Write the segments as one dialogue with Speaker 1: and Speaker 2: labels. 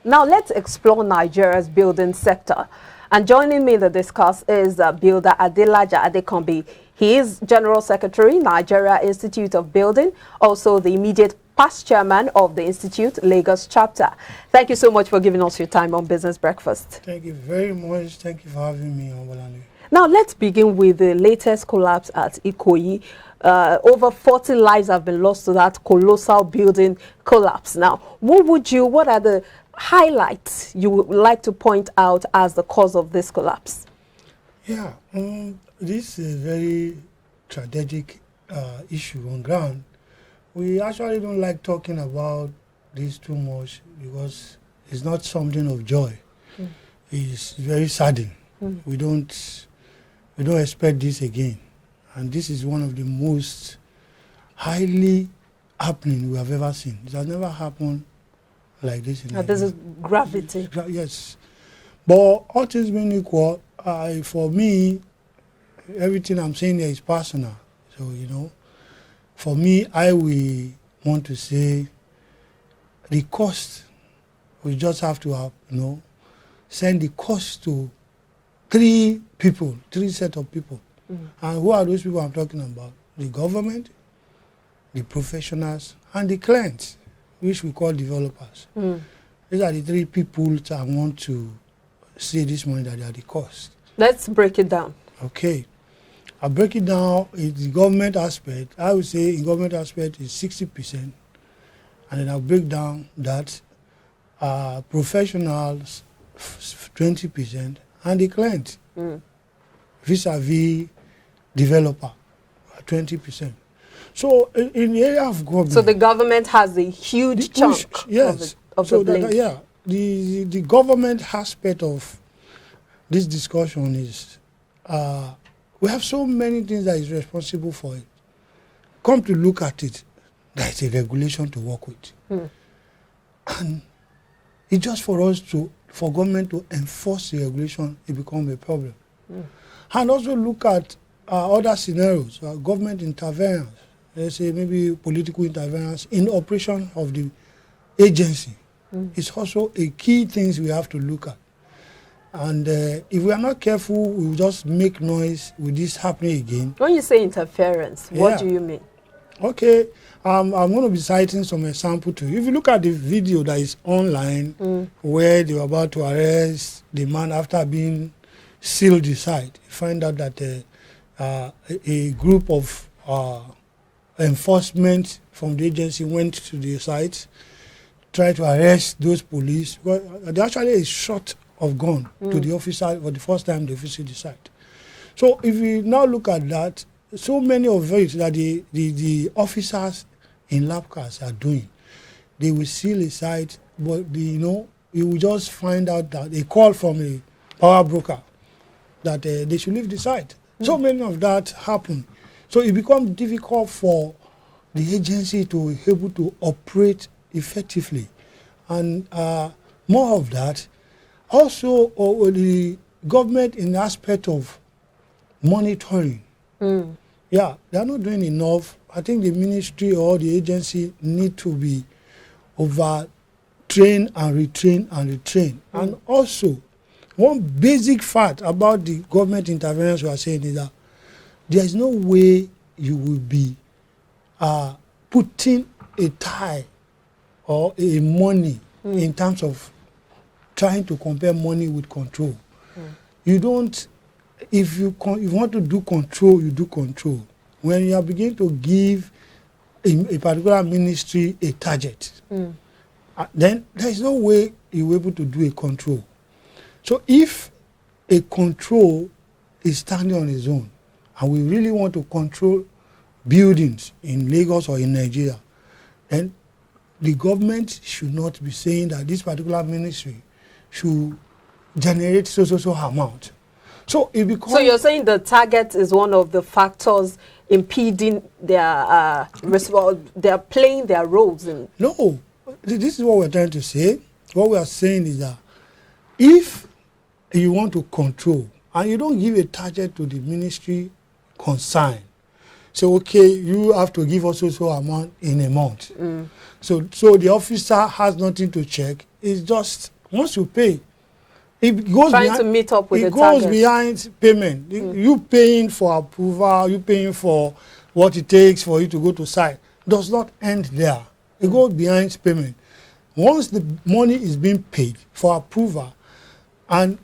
Speaker 1: Now let's explore Nigeria's building sector. And joining me to discuss is builder Adelaja Adekombi. He is General Secretary, Nigeria Institute of Building, also the immediate past chairman of the Institute, Lagos chapter. Thank you so much for giving us your time on Business Breakfast.
Speaker 2: Thank you very much. Thank you for having me on Bolani.
Speaker 1: Now let's begin with the latest collapse at Ikoyi. Over 40 lives have been lost to that colossal building collapse. Now, what are the highlights you would like to point out as the cause of this collapse?
Speaker 2: Yeah, this is a very tragic issue on ground. We actually don't like talking about this too much because it's not something of joy. It's very saddening. We don't expect this again. And this is one of the most highly happening we have ever seen. It has never happened like this in Nigeria.
Speaker 1: This is gravity.
Speaker 2: Yes. But all things being equal, for me, everything I'm saying here is personal. So, for me, I will want to say the cost, we just have to have, send the cost to three set of people. And who are those people I'm talking about? The government, the professionals, and the clients, which we call developers. These are the three people that I want to say this morning that they are the cost.
Speaker 1: Let's break it down. Okay.
Speaker 2: I'll break it down in the government aspect. I would say in government aspect is 60%. And then I'll break down that professionals 20% and the client vis-a-vis developer 20%. So in the area of government,
Speaker 1: so the government has a huge chunk
Speaker 2: yes,
Speaker 1: of the blame.
Speaker 2: The government aspect of this discussion is we have so many things that is responsible for it. Come to look at it, there is a regulation to work with. And it's just for government to enforce the regulation, it becomes a problem. And also look at other scenarios, government interference, let's say maybe political interference in operation of the agency. It's also a key things we have to look at. And if we are not careful, we will just make noise with this happening again.
Speaker 1: When you say interference, what do you mean?
Speaker 2: Okay, I'm going to be citing some example to you. If you look at the video that is online, where they were about to arrest the man after being sealed the site, you find out that a group of enforcement from the agency went to the site, tried to arrest those police. Well, they actually a shot of gun to the officer for the first time they visit the site. So if we now look at that, so many of it that the officers in lab cars are doing, they will seal a site, but you will just find out that a call from a power broker that they should leave the site. So many of that happen. So it becomes difficult for the agency to be able to operate effectively. And more of that, also the government in the aspect of monitoring. Yeah, they are not doing enough. I think the ministry or the agency need to be over-trained and retrained. And also, one basic fact about the government interference we are saying is that there is no way you will be putting a tie or a money in terms of trying to compare money with control. You don't, if you want to do control, you do control. When you are beginning to give a particular ministry a target, then there is no way you will be able to do a control. So if a control is standing on its own, and we really want to control buildings in Lagos or in Nigeria, then the government should not be saying that this particular ministry should generate so amount. So it becomes.
Speaker 1: So you're saying the target is one of the factors impeding their they're playing their roles in.
Speaker 2: No, this is what we're trying to say. What we are saying is that if you want to control and you don't give a target to the ministry concerned, say, okay, you have to give us so amount in a month. So the officer has nothing to check. It's just once you pay, it goes
Speaker 1: trying
Speaker 2: behind,
Speaker 1: to meet up with the
Speaker 2: it goes
Speaker 1: target.
Speaker 2: behind payment. You paying for approval, you paying for what it takes for you to go to site, does not end there. It goes behind payment. Once the money is being paid for approval and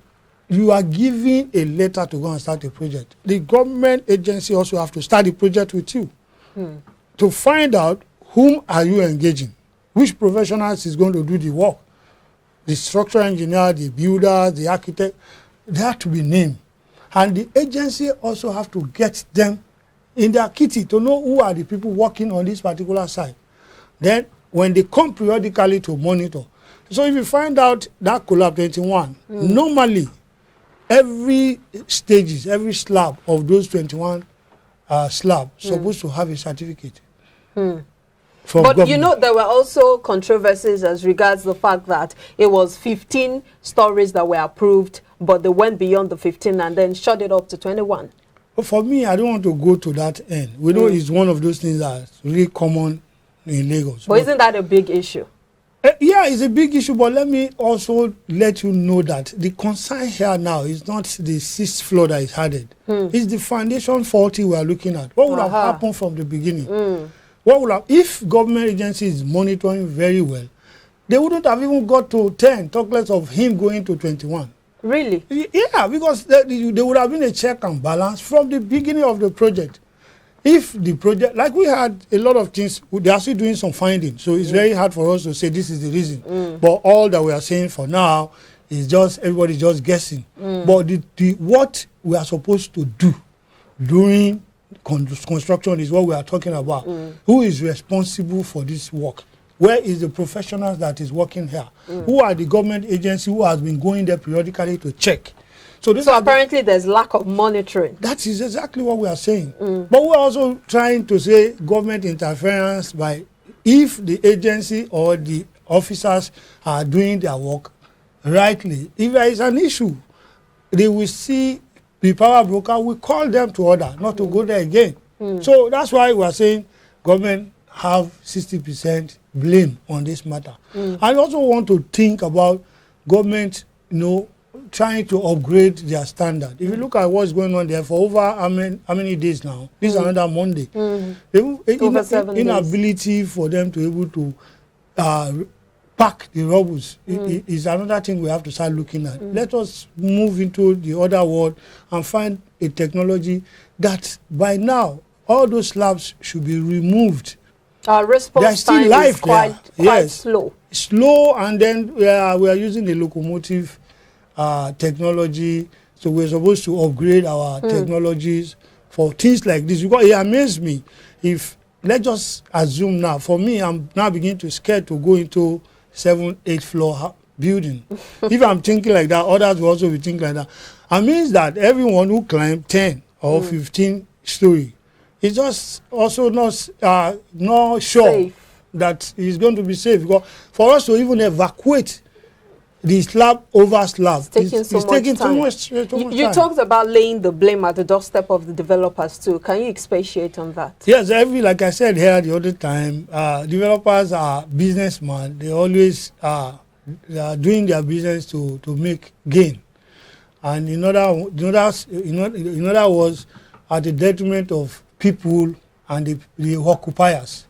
Speaker 2: you are giving a letter to go and start a project, the government agency also have to start the project with you to find out whom are you engaging, which professionals is going to do the work. The structural engineer, the builder, the architect, they have to be named. And the agency also have to get them in their kitty to know who are the people working on this particular site. Then when they come periodically to monitor. So if you find out that collab 21, normally every stages, every slab of those 21 slabs supposed to have a certificate. But
Speaker 1: government. You know, there were also controversies as regards the fact that it was 15 stories that were approved, but they went beyond the 15 and then shot it up to 21.
Speaker 2: But for me, I don't want to go to that end. We know it's one of those things that's really common in Lagos.
Speaker 1: But isn't that a big issue?
Speaker 2: Yeah, it's a big issue, but let me also let you know that the concern here now is not the 6th floor that is added. It's the foundation faulty we are looking at. What would have happened from the beginning? What would have, if government agency is monitoring very well, they wouldn't have even got to 10, talk less of him going to 21.
Speaker 1: Really?
Speaker 2: Yeah, because there would have been a check and balance from the beginning of the project. If the project, like we had a lot of things, they are still doing some findings, so it's very hard for us to say this is the reason. But all that we are saying for now is just everybody just guessing. But what we are supposed to do during construction is what we are talking about. Who is responsible for this work? Where is the professionals that is working here? Who are the government agency who has been going there periodically to check? So
Speaker 1: apparently there's lack of monitoring.
Speaker 2: That is exactly what we are saying. But we're also trying to say government interference by if the agency or the officers are doing their work rightly. If there is an issue, they will see the power broker, will call them to order, not to go there again. So that's why we are saying government have 60% blame on this matter. I also want to think about government, trying to upgrade their standard. If you look at what's going on there for over how many days now, this is another Monday.
Speaker 1: Over 7 days.
Speaker 2: Inability for them to able to pack the rubbles is another thing we have to start looking at. Let us move into the other world and find a technology that by now all those slabs should be removed.
Speaker 1: Our response time is quite slow.
Speaker 2: Slow, and then we are using the locomotive technology, so we're supposed to upgrade our technologies for things like this. Because it amazed me. If let's just assume now, for me, I'm now beginning to scared to go into 7th, 8th floor building. If I'm thinking like that, others will also be thinking like that. It means that everyone who climbed 10 or 15 story is just also not sure that it's going to be safe. Because for us to even evacuate the slab over slab, it's taking too much time.
Speaker 1: You talked about laying the blame at the doorstep of the developers too. Can you expatiate on that?
Speaker 2: Yes, like I said here the other time, developers are businessmen. They always are doing their business to make gain, and in other words, at the detriment of people and the occupiers.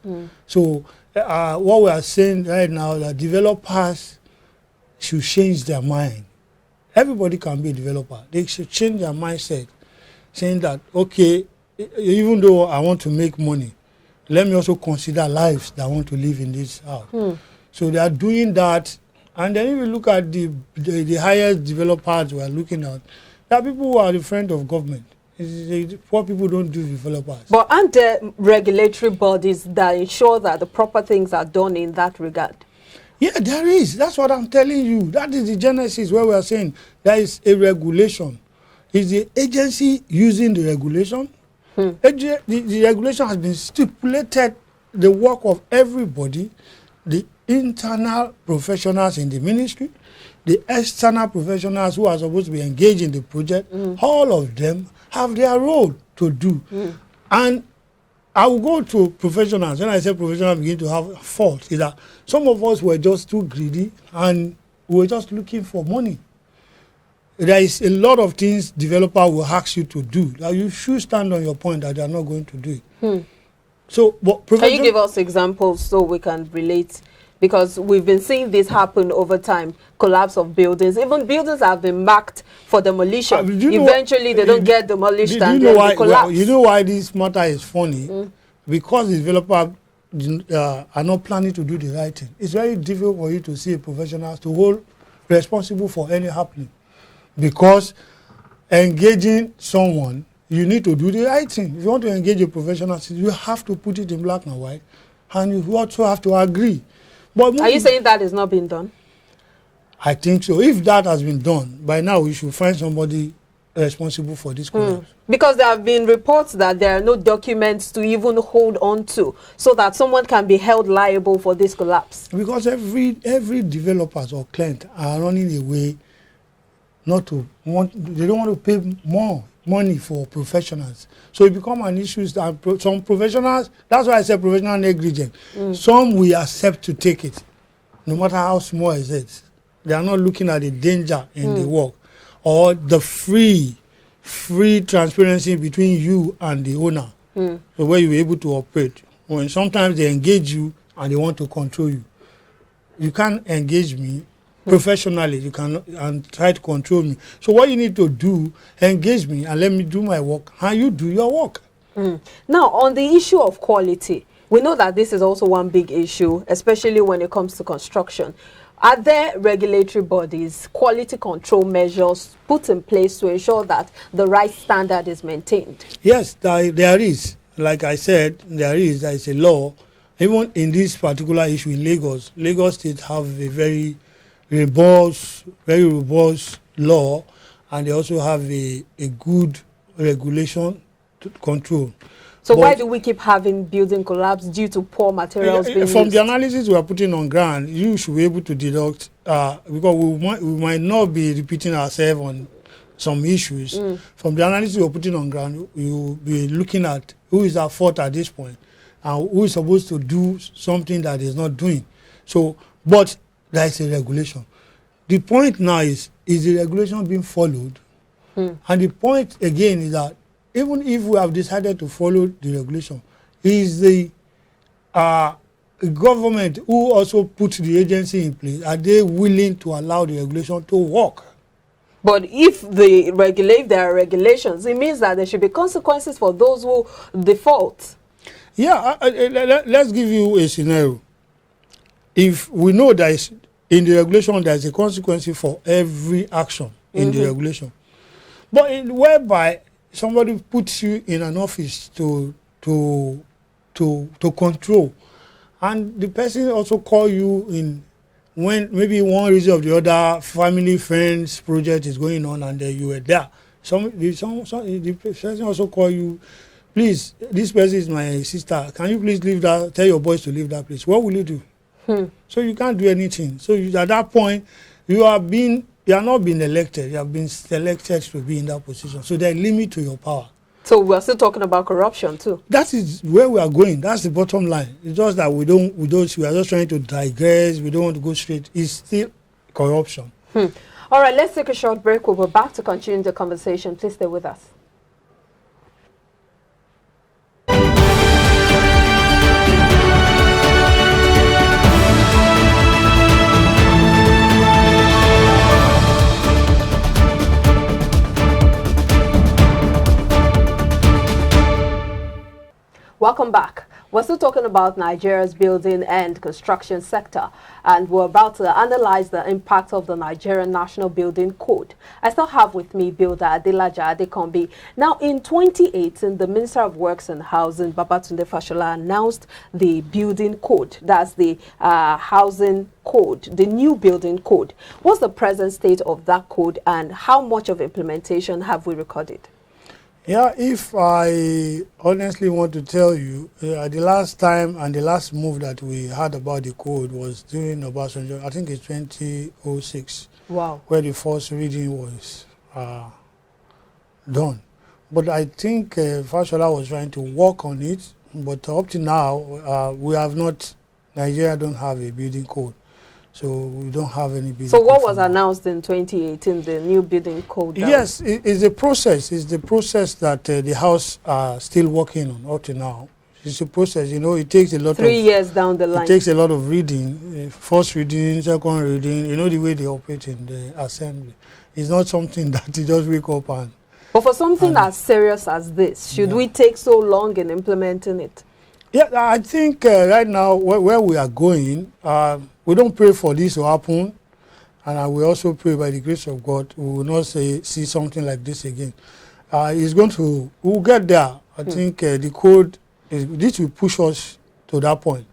Speaker 2: So what we are saying right now, that developers should change their mind. Everybody can be a developer. They should change their mindset, saying that, okay, even though I want to make money, let me also consider lives that I want to live in this house. So they are doing that. And then if you look at the highest developers we are looking at, there are people who are the friend of government. Poor people don't do developers.
Speaker 1: But aren't there regulatory bodies that ensure that the proper things are done in that regard?
Speaker 2: Yeah, there is. That's what I'm telling you. That is the genesis where we are saying there is a regulation. Is the agency using the regulation? The regulation has been stipulated the work of everybody, the internal professionals in the ministry, the external professionals who are supposed to be engaged in the project. All of them have their role to do. And I will go to professionals. When I say professionals begin to have fault, is that some of us were just too greedy and we were just looking for money. There is a lot of things developer will ask you to do that you should stand on your point that they are not going to do it. So, but
Speaker 1: can you give us examples so we can relate? Because we've been seeing this happen over time, collapse of buildings. Even buildings have been marked for demolition. Eventually, they don't get demolished and then they collapse.
Speaker 2: Well, you know why this matter is funny? Because the developer are not planning to do the right thing. It's very difficult for you to see a professional to hold responsible for any happening. Because engaging someone, you need to do the right thing. If you want to engage a professional, you have to put it in black and white, and you also have to agree. But
Speaker 1: are you saying that is not being done?
Speaker 2: I think so. If that has been done, by now we should find somebody responsible for this collapse.
Speaker 1: Because there have been reports that there are no documents to even hold on to so that someone can be held liable for this collapse. Because
Speaker 2: every developers or client are running away not to want, they don't want to pay more money for professionals. So it becomes an issue that some professionals, that's why I said professional negligence. Some will accept to take it, no matter how small it is. They are not looking at the danger in the work or the free transparency between you and the owner. So where you're able to operate. When sometimes they engage you and they want to control you. You can't engage me professionally, you can and try to control me. So what you need to do, engage me and let me do my work, and you do your work.
Speaker 1: Now, on the issue of quality, we know that this is also one big issue, especially when it comes to construction. Are there regulatory bodies, quality control measures put in place to ensure that the right standard is maintained?
Speaker 2: Yes, there is. Like I said, there is a law. Even in this particular issue in Lagos, Lagos State have a very robust law, and they also have a good regulation to control.
Speaker 1: So why do we keep having building collapse due to poor materials being
Speaker 2: from
Speaker 1: used?
Speaker 2: the analysis we are putting on ground, you should be able to deduct, because we might not be repeating ourselves on some issues. From the analysis we are putting on ground, you will be looking at who is at fault at this point and who is supposed to do something that is not doing. So, but there is a regulation. The point now is the regulation being followed? And the point again is that even if we have decided to follow the regulation, is the government who also put the agency in place, are they willing to allow the regulation to work?
Speaker 1: But if there are regulations, it means that there should be consequences for those who default.
Speaker 2: Yeah, let's give you a scenario. If we know that is in the regulation, there is a consequence for every action in the regulation, but whereby somebody puts you in an office to control, and the person also call you in when maybe one reason or the other, family, friends project is going on, and you were there. The person also call you, please, this person is my sister, can you please leave that, tell your boys to leave that place. What will you do? So you can't do anything. So at that point, you are not being elected, you have been selected to be in that position. So there's a limit to your power.
Speaker 1: So we're still talking about corruption too.
Speaker 2: That is where we are going. That's the bottom line. It's just that we are just trying to digress. We don't want to go straight. It's still corruption.
Speaker 1: All right, let's take a short break. We'll be back to continue the conversation. Please stay with us. Welcome back. We're still talking about Nigeria's building and construction sector, and we're about to analyze the impact of the Nigerian National Building Code. I still have with me Builder Adelaja Adekombi. Now, in 2018, the Minister of Works and Housing, Babatunde Fashola, announced the building code. That's the housing code, the new building code. What's the present state of that code, and how much of implementation have we recorded?
Speaker 2: Yeah, if I honestly want to tell you, the last time and the last move that we had about the code was during Obasanjo, I think it's 2006.
Speaker 1: Wow.
Speaker 2: Where the first reading was done. But I think Fashola was trying to work on it, But up to now, we have not, Nigeria don't have a building code. So we don't have any building
Speaker 1: So what
Speaker 2: code
Speaker 1: was announced in 2018, the new building code?
Speaker 2: Yes, it's a process. It's the process that the House are still working on up to now. It's a process, you know, it takes a lot
Speaker 1: 3 years down the line.
Speaker 2: It takes a lot of reading, first reading, second reading, you know, the way they operate in the assembly. It's not something that you just wake up and...
Speaker 1: But for something as serious as this, should we take so long in implementing it?
Speaker 2: Yeah, I think right now where we are going, we don't pray for this to happen, and we also pray by the grace of God we will not see something like this again. We'll get there. I think the code, this will push us to that point.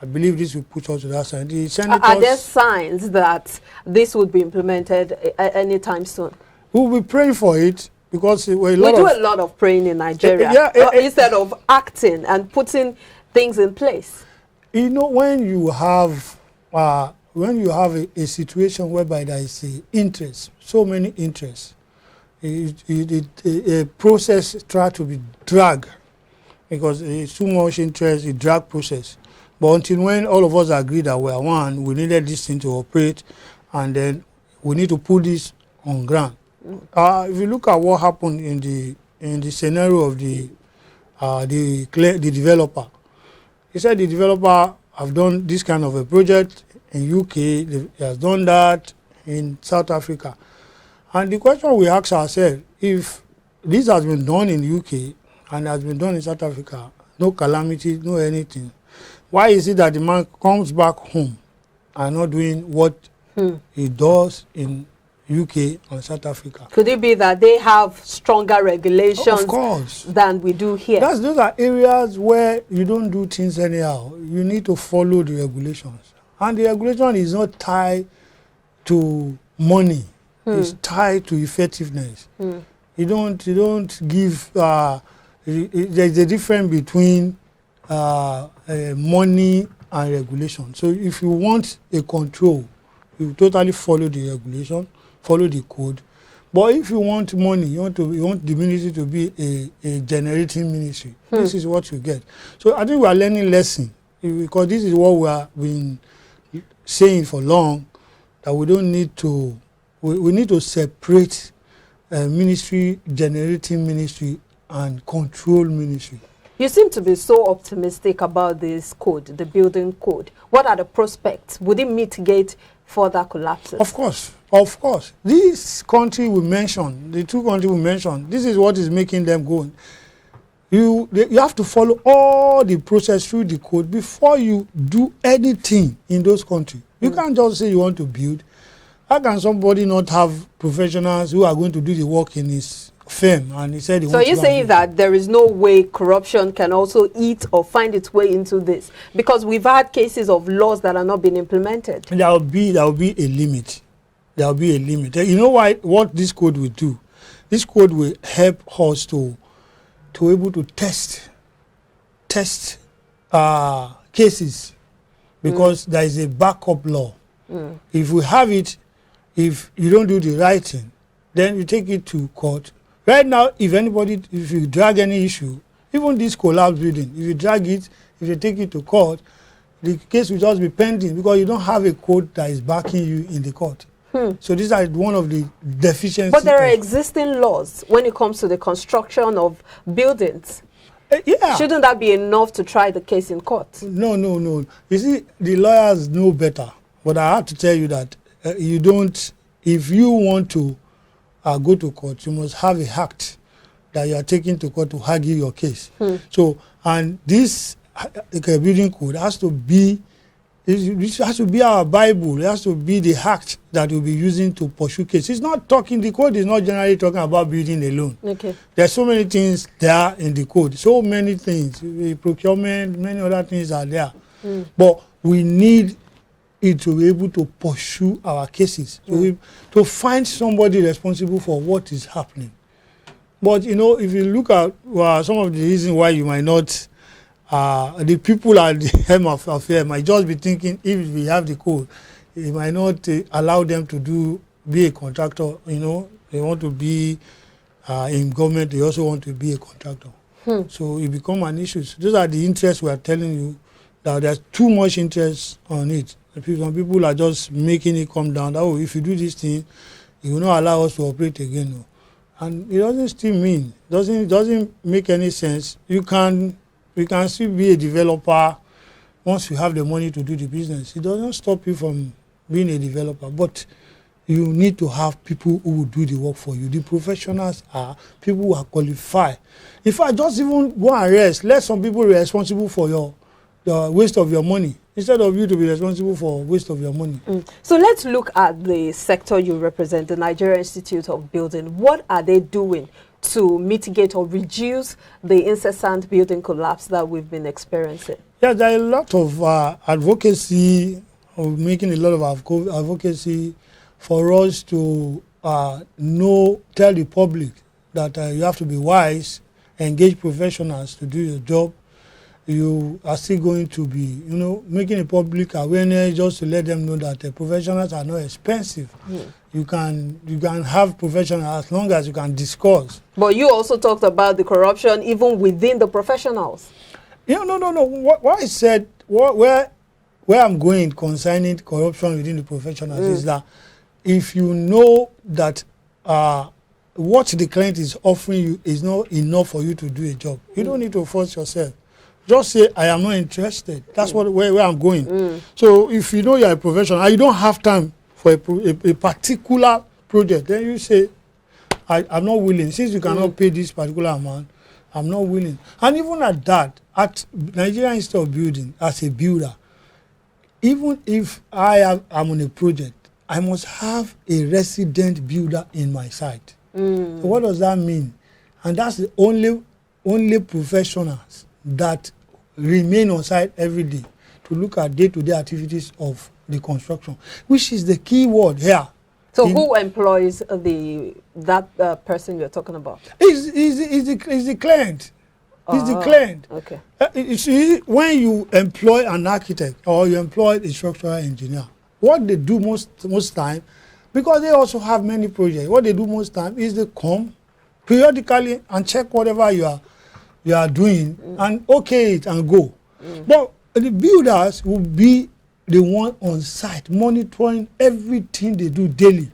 Speaker 2: I believe this will push us to that side. The senators,
Speaker 1: are there signs that this would be implemented anytime soon?
Speaker 2: We'll be praying for it. Because we
Speaker 1: do a lot of praying in Nigeria instead of acting and putting things in place.
Speaker 2: You know, when you have a situation whereby there is interest, so many interests, a process try to be dragged because it's too much interest, a drag process. But until when all of us agree that we are one, we needed this thing to operate, and then we need to put this on ground. If you look at what happened in the scenario of the developer, he said the developer have done this kind of a project in UK, he has done that in South Africa, and the question we ask ourselves, if this has been done in UK and has been done in South Africa, no calamity, no anything, why is it that the man comes back home and not doing what he does in UK and South Africa?
Speaker 1: Could it be that they have stronger regulations than we do here?
Speaker 2: Those are areas where you don't do things anyhow. You need to follow the regulations. And the regulation is not tied to money. It's tied to effectiveness. You don't give... there's a difference between money and regulation. So if you want a control, you totally follow the regulation, follow the code. But if you want money, you want the ministry to be a generating ministry. This is what you get. So I think we are learning lesson, because this is what we have been saying for long, that we don't need to, we need to separate ministry, generating ministry, and control ministry.
Speaker 1: You seem to be so optimistic about this code, the building code. What are the prospects? Would it mitigate further collapses?
Speaker 2: Of course, of course. This country we mentioned, the two countries we mentioned, this is what is making them go. You have to follow all the process through the code before you do anything in those countries. You can't just say you want to build. How can somebody not have professionals who are going to do the work in his firm? And he said,
Speaker 1: so you're saying that there is no way corruption can also eat or find its way into this, because we've had cases of laws that are not being implemented.
Speaker 2: There will be a limit. There will be a limit. You know why? What this code will do? This code will help us to able to test cases, because there is a backup law. If we have it, if you don't do the right thing, then you take it to court. Right now, if you drag any issue, even this collapse building, if you drag it, if you take it to court, the case will just be pending, because you don't have a code that is backing you in the court. So these are one of the deficiencies.
Speaker 1: But there are existing laws when it comes to the construction of buildings.
Speaker 2: Yeah.
Speaker 1: Shouldn't that be enough to try the case in court?
Speaker 2: No. You see, the lawyers know better. But I have to tell you that you don't, if you want to go to court, you must have a act that you are taking to court to argue your case. So, and this building code has to be, it has to be our Bible. It has to be the act that we'll be using to pursue cases. It's not talking, the code is not generally talking about building alone. Okay. There's so many things there in the code. So many things, procurement, many other things are there. But we need it to be able to pursue our cases, to find somebody responsible for what is happening. But, you know, if you look at some of the reasons why you might not, the people at the helm of affair might just be thinking, if we have the code, it might not allow them to be a contractor. You know, they want to be in government, they also want to be a contractor. So it become an issue. So those are the interests we are telling you, that there's too much interest on it. Some people are just making it come down. That, oh, if you do this thing, it will not allow us to operate again. No. And it doesn't still mean, doesn't make any sense. You can still be a developer once you have the money to do the business. It doesn't stop you from being a developer, but you need to have people who will do the work for you. The professionals are people who are qualified. In fact, just even go and rest. Let some people be responsible for the waste of your money, instead of you to be responsible for waste of your money.
Speaker 1: So let's look at the sector you represent, the Nigerian Institute of Building. What are they doing to mitigate or reduce the incessant building collapse that we've been experiencing?
Speaker 2: Yeah, there are a lot of advocacy, of making a lot of advocacy for us to tell the public that you have to be wise, engage professionals to do your job. You are still going to be, making a public awareness, just to let them know that professionals are not expensive. You can have professionals as long as you can discuss.
Speaker 1: But you also talked about the corruption even within the professionals.
Speaker 2: No. What I said, where I'm going concerning corruption within the professionals is that if you know that what the client is offering you is not enough for you to do a job, you don't need to force yourself. Just say, I am not interested. That's where I'm going. So if you know you're a professional and you don't have time for a particular project, then you say, I'm not willing. Since you cannot pay this particular amount, I'm not willing. And even at that, at Nigerian Institute of Building, as a builder, even if I'm on a project, I must have a resident builder in my site. So what does that mean? And that's the only professionals that remain on site every day to look at day-to-day activities of the construction, which is the key word here.
Speaker 1: So who employs that person you're talking about?
Speaker 2: Is the client. It's the client.
Speaker 1: Okay.
Speaker 2: You see, when you employ an architect or you employ a structural engineer, what they do most time, because they also have many projects, what they do most time is they come periodically and check whatever you are doing and okay it and go. But the builders will be the one on site monitoring everything they do daily.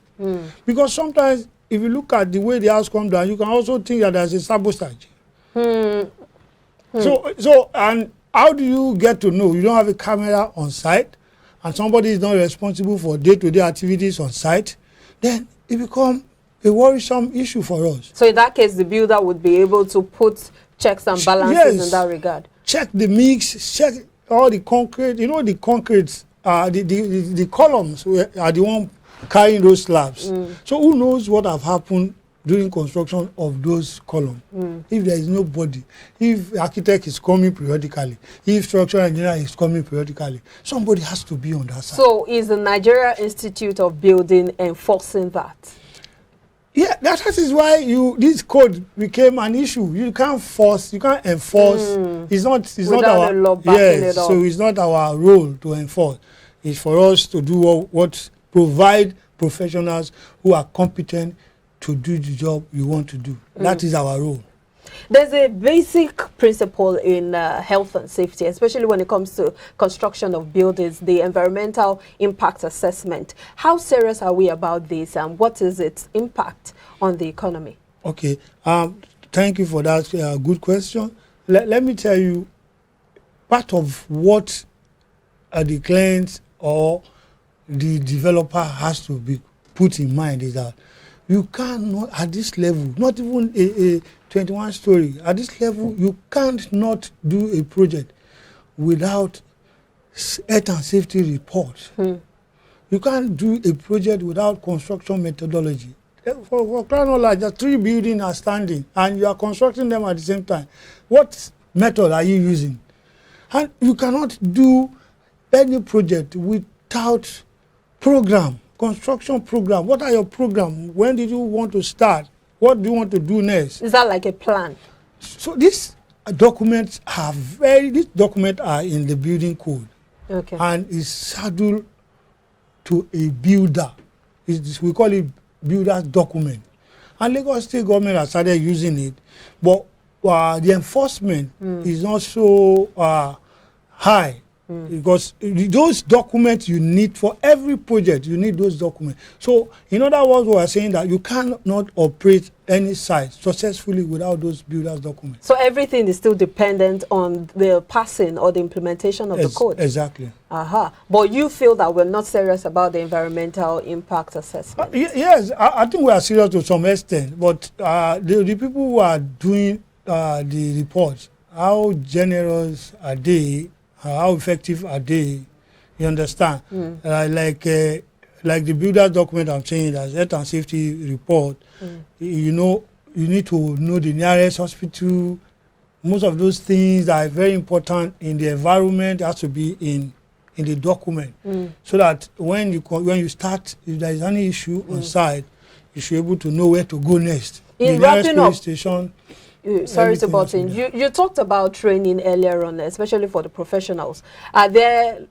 Speaker 2: Because sometimes if you look at the way the house comes down, you can also think that there's a sabotage. So and how do you get to know? You don't have a camera on site and somebody is not responsible for day-to-day activities on site, then it becomes a worrisome issue for us.
Speaker 1: So in that case, the builder would be able to put checks and balances in that regard. Check
Speaker 2: the mix, check all the concrete. You know, the concretes, the columns are the one carrying those slabs. So who knows what have happened during construction of those columns? If there is nobody, if the architect is coming periodically, if structural engineer is coming periodically, somebody has to be on that side.
Speaker 1: So is the Nigeria Institute of Building enforcing that?
Speaker 2: Yeah, that is why this code became an issue. You can't enforce. It's not our
Speaker 1: law backing it up.
Speaker 2: So it's not our role to enforce. It's for us to do what provide professionals who are competent to do the job you want to do. That is our role.
Speaker 1: There's a basic principle in health and safety, especially when it comes to construction of buildings, the environmental impact assessment. How serious are we about this, and what is its impact on the economy?
Speaker 2: Okay, thank you for that good question. Let me tell you, part of what the client or the developer has to be put in mind is that you cannot, at this level, not even a 21 story, at this level, you can't not do a project without health and safety report. You can't do a project without construction methodology. For crying out loud, the 3 buildings are standing and you are constructing them at the same time. What method are you using? And you cannot do any project without program. Construction program. What are your programs? When did you want to start? What do you want to do next?
Speaker 1: Is that like a plan?
Speaker 2: So these documents are in the building code.
Speaker 1: Okay.
Speaker 2: And it's scheduled to a builder. We call it builder's document. And Lagos State government has started using it. But the enforcement is not so high. Because those documents you need for every project, you need those documents. So, in other words, we are saying that you cannot operate any site successfully without those builders' documents.
Speaker 1: So everything is still dependent on the passing or the implementation of the code.
Speaker 2: Exactly.
Speaker 1: But you feel that we're not serious about the environmental impact assessment?
Speaker 2: Yes, I think we are serious to some extent. But the people who are doing the reports, how generous are they? How effective are they? You understand? Like the builder's document I'm saying, that's health and safety report. You know, you need to know the nearest hospital. Most of those things that are very important in the environment has to be in the document, so that when you start, if there is any issue on site, you should be able to know where to go next.
Speaker 1: In
Speaker 2: the nearest
Speaker 1: wrapping
Speaker 2: police
Speaker 1: up,
Speaker 2: station.
Speaker 1: Sorry to butt in. You talked about training earlier on, especially for the professionals. Are there,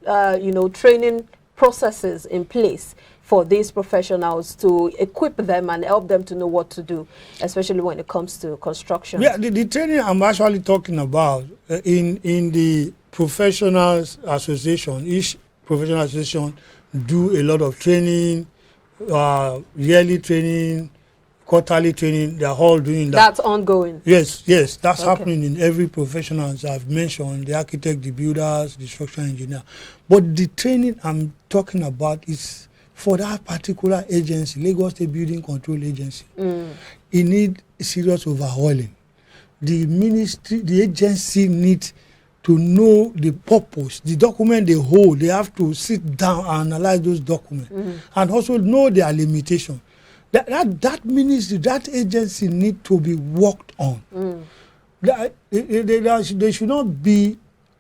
Speaker 1: training processes in place for these professionals to equip them and help them to know what to do, especially when it comes to construction?
Speaker 2: Yeah, the training I'm actually talking about in the professionals association, each professional association do a lot of training, yearly training, quarterly training. They are all doing that.
Speaker 1: That's ongoing.
Speaker 2: Yes, that's happening in every profession, as I've mentioned, the architect, the builders, the structural engineer. But the training I'm talking about is for that particular agency, Lagos State Building Control Agency. It needs serious overhauling. The ministry, the agency needs to know the purpose, the document they hold. They have to sit down and analyze those documents and also know their limitation. That ministry, that agency need to be worked on. They should not be,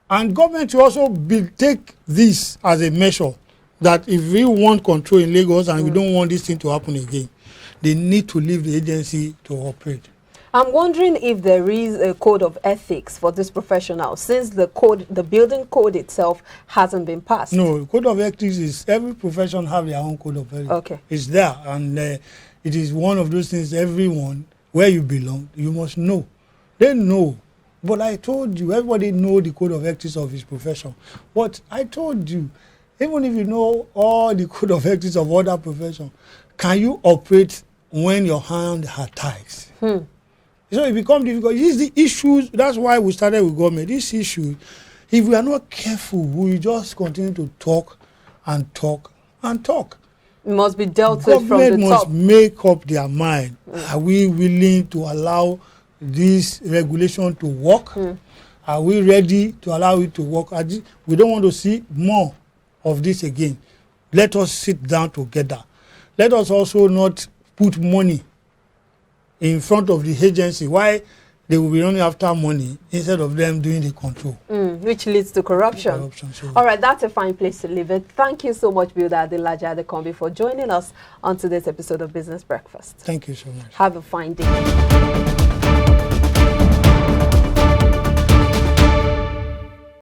Speaker 2: and government should also take this as a measure that if we want control in Lagos and we don't want this thing to happen again, they need to leave the agency to operate.
Speaker 1: I'm wondering if there is a code of ethics for this professional, since the building code itself hasn't been passed.
Speaker 2: No, the code of ethics is, every profession have their own code of ethics.
Speaker 1: Okay.
Speaker 2: It's there, and it is one of those things, everyone, where you belong, you must know. They know. But I told you, everybody know the code of ethics of his profession. But I told you, even if you know all the code of ethics of other professions, can you operate when your hands are tied? So it becomes difficult. These are the issues. That's why we started with government. These issues, if we are not careful, we just continue to talk and talk and talk.
Speaker 1: It must be dealt with from the top.
Speaker 2: Government must make up their mind. Are we willing to allow this regulation to work? Are we ready to allow it to work? We don't want to see more of this again. Let us sit down together. Let us also not put money in front of the agency. Why they will be running after money instead of them doing the control.
Speaker 1: Which leads to corruption. All right, that's a fine place to leave it. Thank you so much, Builder Adelaja Adekombi, for joining us on today's episode of Business Breakfast.
Speaker 2: Thank you so much.
Speaker 1: Have a fine day.